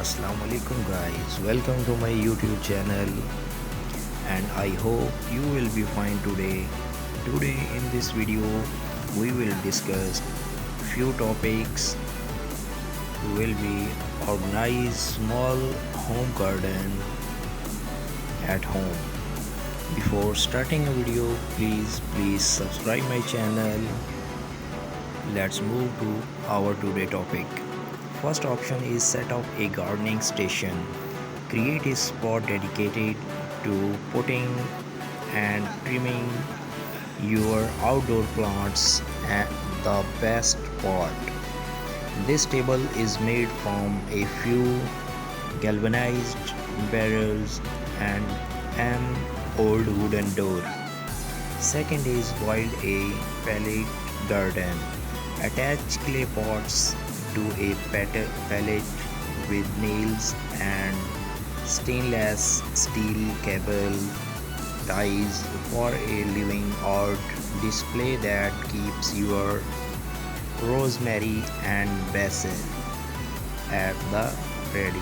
Assalamualaikum guys, welcome to my YouTube channel and I hope you will be fine today. Today in this video we will discuss few topics. We will be organize small home garden at home. Before starting a video, please subscribe my channel. Let's move to our today topic. First option is set up a gardening station. Create a spot dedicated to putting and trimming your outdoor plants. And the best part, this table is made from a few galvanized barrels and an old wooden door. Second is build a pallet garden. Attach clay pots to a pallet with nails and stainless steel cable ties for a living art display that keeps your rosemary and basil at the ready.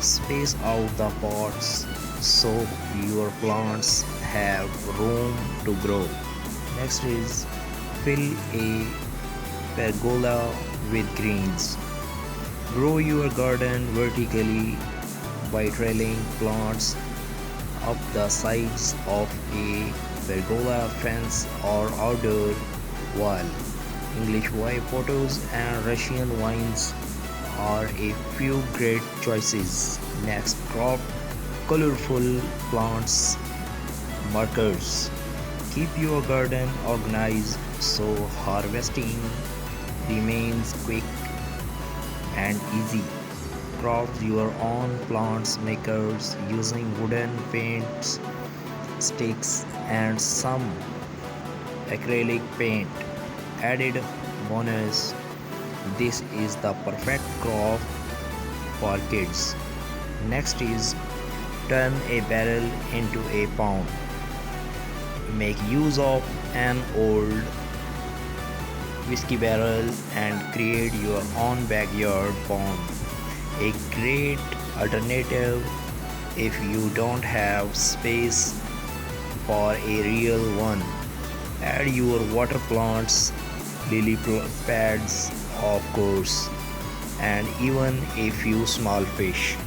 Space out the pots so your plants have room to grow. Next is fill a pergola with greens. Grow your garden vertically by trailing plants up the sides of a pergola fence or outdoor wall. English white potatoes and Russian vines are a few great choices. Next, crop colorful plants markers. Keep your garden organized so harvesting remains quick and easy. Craft your own plants makers using wooden paints, sticks, and some acrylic paint. Added bonus, this is the perfect craft for kids. Next is turn a barrel into a pond. Make use of an old whiskey barrel and create your own backyard pond. A great alternative if you don't have space for a real one. Add your water plants, lily pads, of course, and even a few small fish.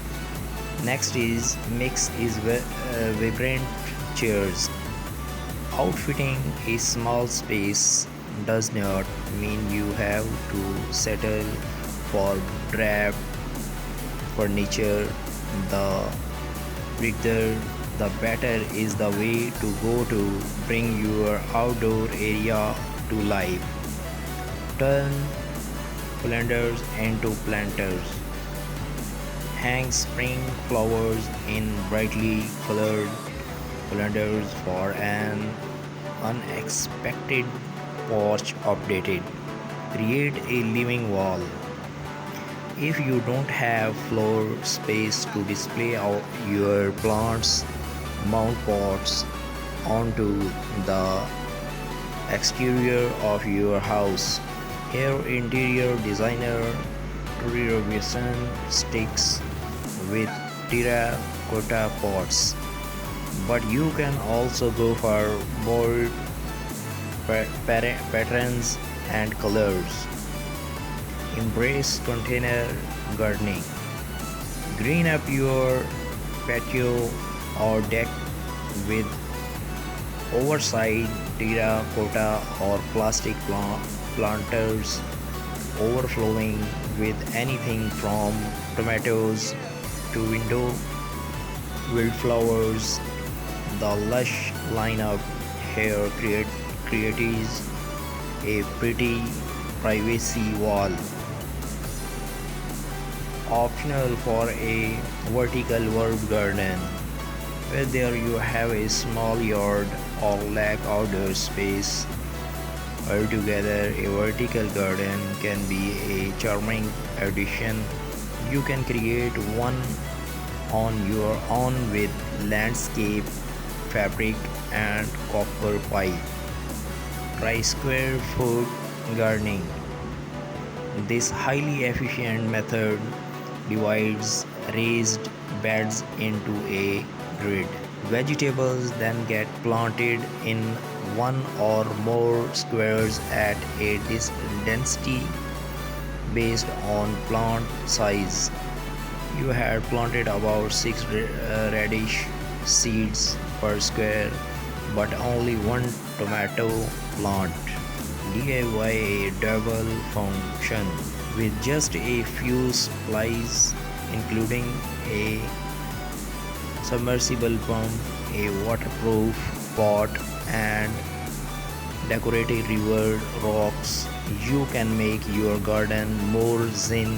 Next is mix is vibrant chairs. Outfitting a small space does not mean you have to settle for drab furniture. The bigger the better is the way to go to bring your outdoor area to life. Turn planters into planters. Hang spring flowers in brightly colored planters for an unexpected porch updated. Create a living wall. If you don't have floor space to display out your plants, mount pots onto the exterior of your house. Here interior designer Trudy Robinson sticks with terracotta pots, but you can also go for bold patterns and colors. Embrace container gardening. Green up your patio or deck with oversized terracotta or plastic planters overflowing with anything from tomatoes to window wildflowers. The lush lineup here creates a pretty privacy wall. Optional for a vertical herb garden. Whether you have a small yard or lack outdoor space, altogether a vertical garden can be a charming addition. You can create one on your own with landscape fabric and copper pipe. Try square foot gardening. This highly efficient method divides raised beds into a grid. Vegetables then get planted in one or more squares at a density based on plant size. You had planted about 6 radish seeds per square, but only one tomato plant. DIY a double function with just a few supplies, including a submersible pump, a waterproof pot, and decorative river rocks. You can make your garden more zen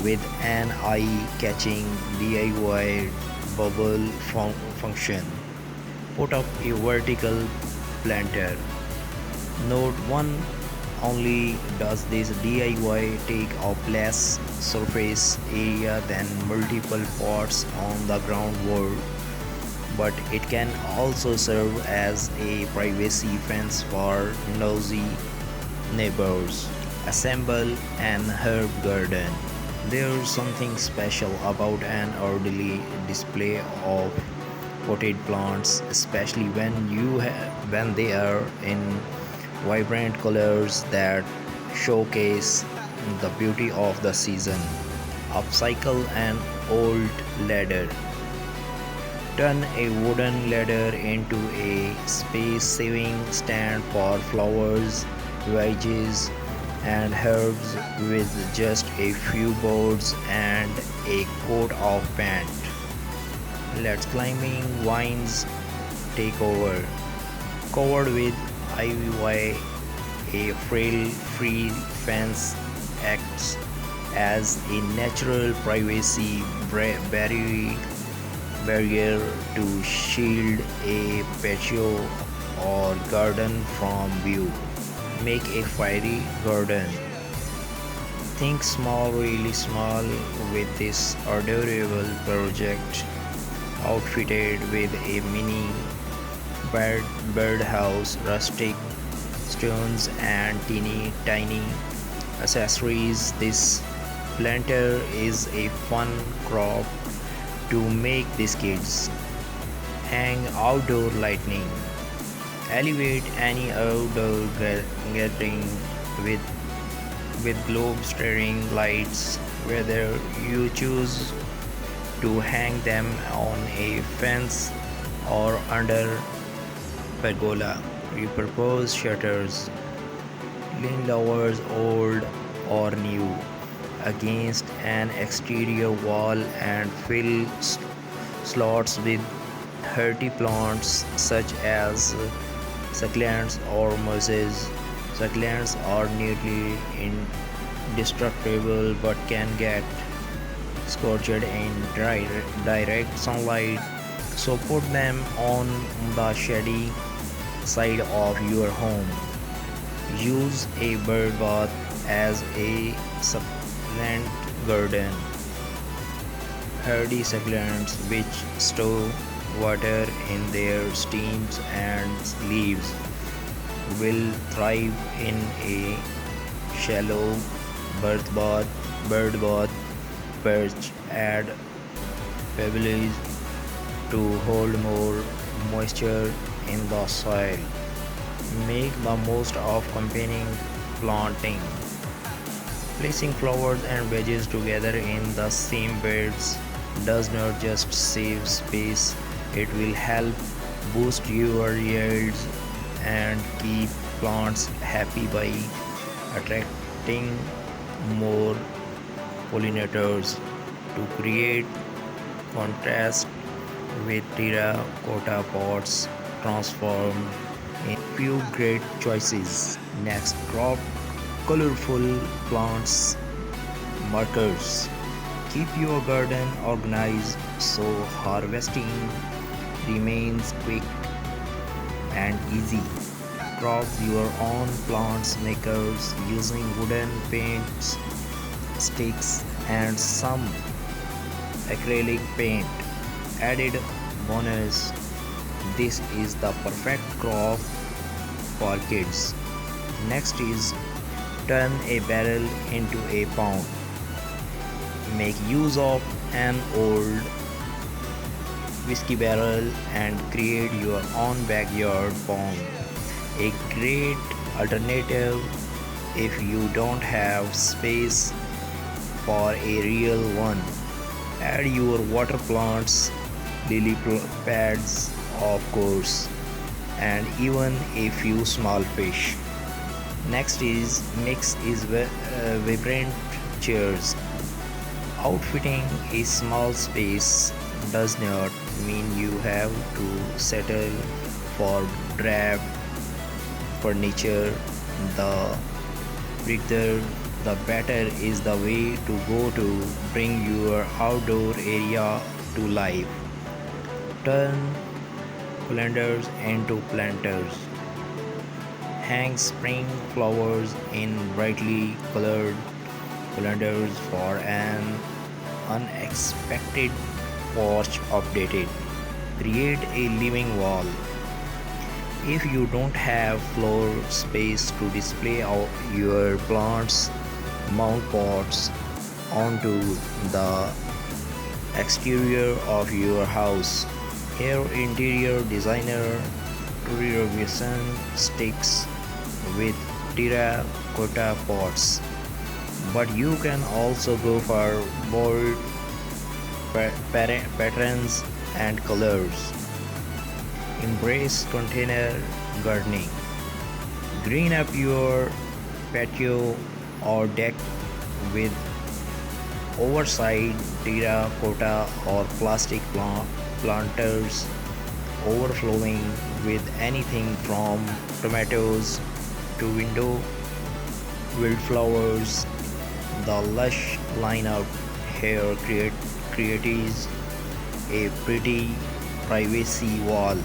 with an eye-catching DIY bubble function. Put up a vertical planter. Note 1: only does this DIY take up less surface area than multiple pots on the ground wall, but it can also serve as a privacy fence for nosy neighbors. Assemble an herb garden. There's something special about an orderly display of potted plants, especially when they are in vibrant colors that showcase the beauty of the season. Upcycle an old ladder. Turn a wooden ladder into a space-saving stand for flowers, veggies, and herbs with just a few boards and a coat of paint. Let climbing vines take over. Covered with ivy, a frail-free fence acts as a natural privacy barrier to shield a patio or garden from view. Make a fairy garden. Think small, really small with this adorable project, outfitted with a mini birdhouse, rustic stones, and teeny tiny accessories. This planter is a fun crop to make these kids. Hang outdoor lighting. Elevate any outdoor gathering with globe staring lights, whether you choose to hang them on a fence or under pergola. Repurpose shutters, lean lowers old or new against an exterior wall and fill slots with hardy plants such as succulents or mosses. Succulents are nearly indestructible but can get scorched in direct sunlight, so put them on the shady side of your home. Use a bird bath as a succulent garden. Hardy succulents which store water in their stems and leaves will thrive in a shallow bird bath perch. Add pebbles to hold more moisture in the soil. Make the most of combining planting. Placing flowers and veggies together in the same beds does not just save space, it will help boost your yields and keep plants happy by attracting more pollinators. To create contrast with terracotta pots transformed in few great choices. Next, crop colorful plants markers. Keep your garden organized so harvesting remains quick and easy. Crop your own plants makers using wooden paints, sticks, and some acrylic paint. Added bonus: this is the perfect crop for kids. Next is turn a barrel into a pond. Make use of an old whiskey barrel and create your own backyard pond. A great alternative if you don't have space for a real one. Add your water plants, pads, of course, and even a few small fish. Next is vibrant chairs. Outfitting a small space does not mean you have to settle for drab furniture. The prettier the better is the way to go to bring your outdoor area to life. Turn colanders into planters. Hang spring flowers in brightly colored colanders for an unexpected porch updated. Create a living wall. If you don't have floor space to display your plants, mount pots onto the exterior of your house. Here, interior designer Tori Robinson sticks with terracotta pots, but you can also go for bold patterns and colors. Embrace container gardening. Green up your patio or deck with oversized terracotta or plastic planters overflowing with anything from tomatoes to window wildflowers. The lush lineup here creates a pretty privacy wall.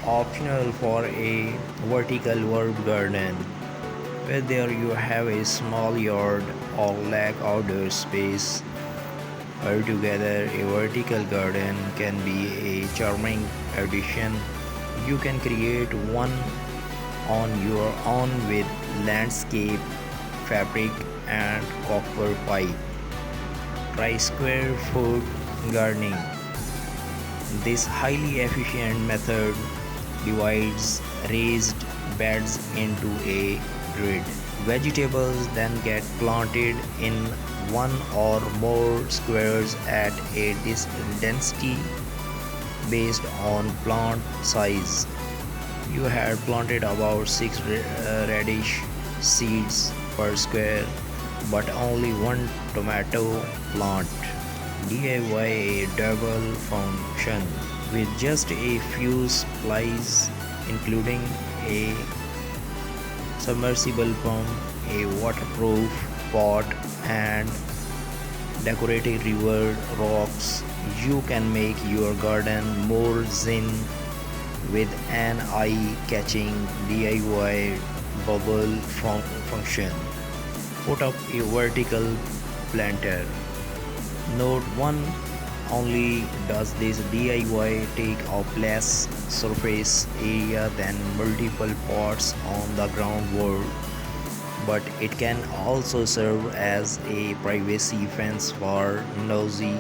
Optional for a vertical herb garden. Whether you have a small yard or lack outdoor space, altogether a vertical garden can be a charming addition. You can create one on your own with landscape fabric and copper pipe. Try square foot gardening. This highly efficient method divides raised beds into a grid. Vegetables then get planted in one or more squares at a density based on plant size. You had planted about 6 radish seeds per square, but only one tomato plant. DIY a double function with just a few supplies, including a submersible pump, a waterproof pot, and decorative river rocks. You can make your garden more zen with an eye-catching DIY bubble function. Put up a vertical planter. Note 1: only does this DIY take up less surface area than multiple pots on the ground wall, but it can also serve as a privacy fence for nosy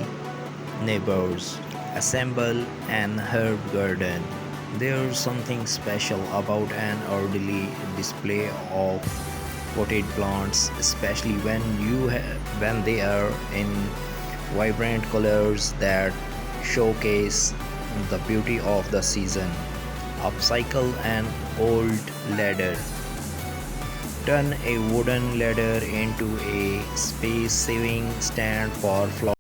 neighbors. Assemble an herb garden. There's something special about an orderly display of potted plants, especially when they are in vibrant colors that showcase the beauty of the season. Upcycle an old ladder. Turn a wooden ladder into a space-saving stand for flowers.